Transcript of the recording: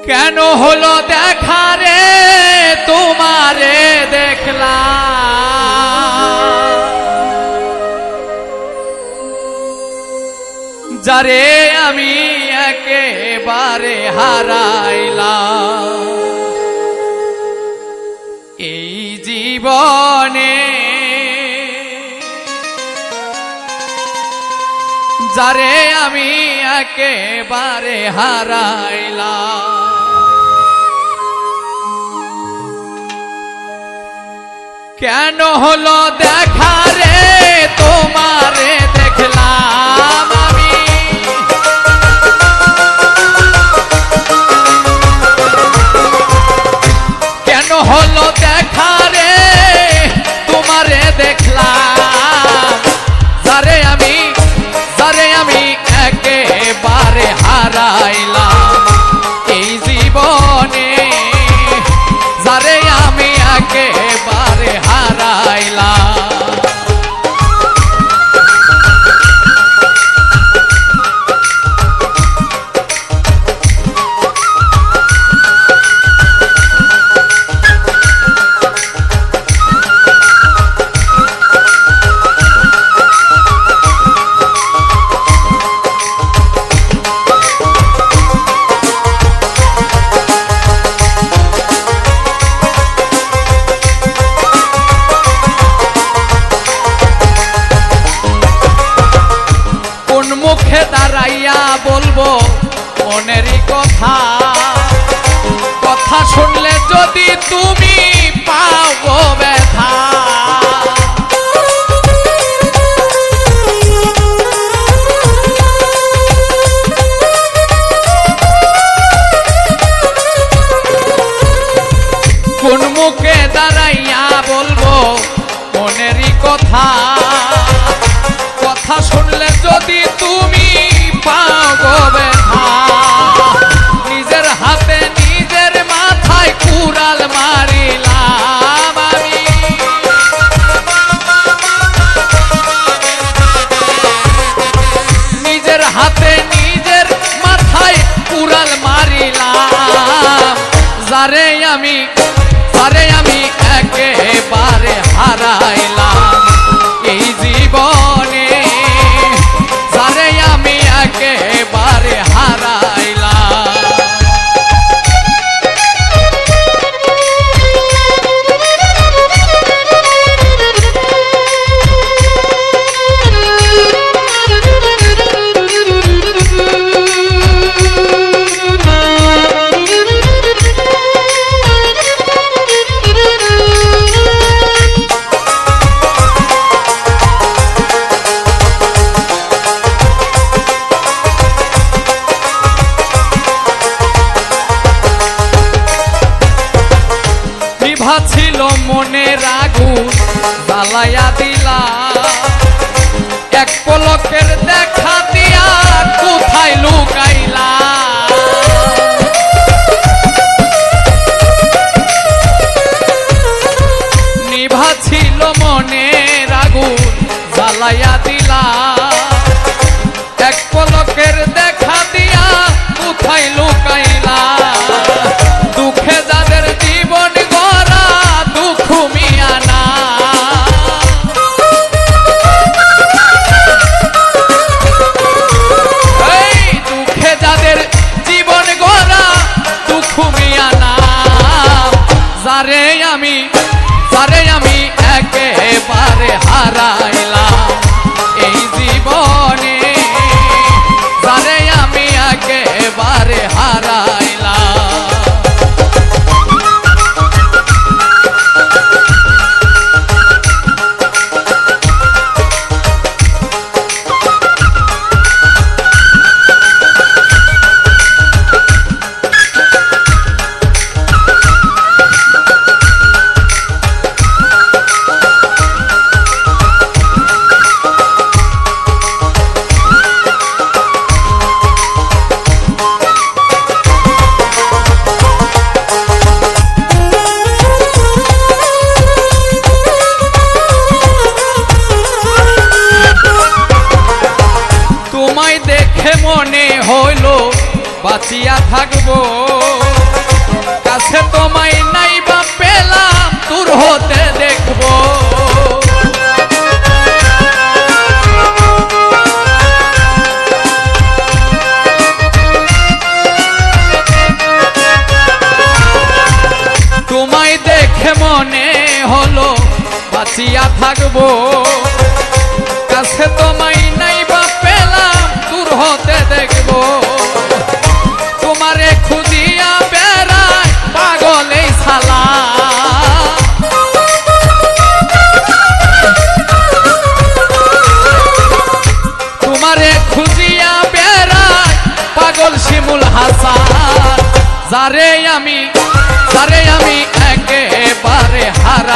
কেন হলো দেখা রে তোমারে দেখলাম, যারে আমি একেবারে হারাইলাম এই জীবনে, যারে আমি একেবারে হারাইলাম। কেন হলো দেখা রে তোমারে দেখলাম আমি, কেন হলো দেখা রে তোমারে দেখলাম, যারে আমি একেবারে হারাইলাম এই জীবনে, যারে আমি একেবারে হারাইলাম। মুখে দাঁড়াইয়া বলবো মনেরই কথা, কথা শুনলে যদি তুমি পাও ব্যথা, কোন মুখে দাঁড়াইয়া বলবো মনেরই কথা, কথা শুনলে যদি তুমি পাও ব্যথা, নিজের হাতে নিজের মাথায় কুড়াল মারিলাম আমি, নিজের হাতে নিজের মাথায় কুড়াল মারিলাম, যারে আমি একেবারে হারাইলাম এই জীবনে, যারে আমি একেবারে হারাইলাম। ছিল মনের আগুন জ্বালাইয়া দিলা, এক পলকের দেখা দিয়া কোথায় লুকাইলা, নিভা ছিল মনের আগুন জ্বালাইয়া দিলা, এক পলকের দেখা দিয়া কোথায় লুকাইলা, দুঃখে যাদের জীবন গড়া দুঃখ মিয়া না, এই দুঃখে যাদের জীবন গড়া দুঃখ মিয়া না, যারে আমি একেবারে হারাইলাম এই জীবনে, যারে দেখে মনে হইলো বাঁচিয়া থাকবো, কাছে তোমায় নাই বা পেলাম দূর হতে দেখবো। তোমায় দেখে মনে হলো বাঁচিয়া থাকবো, কাছে তোমায় নাই বা পেলাম দূর হতে দেখবো। তোমারে খুঁজিয়া বেড়ায় পাগল এই শালা, তোমারে খুঁজিয়া বেড়ায় পাগল শিমুল হাসান। যারে আমি একেবারে হারা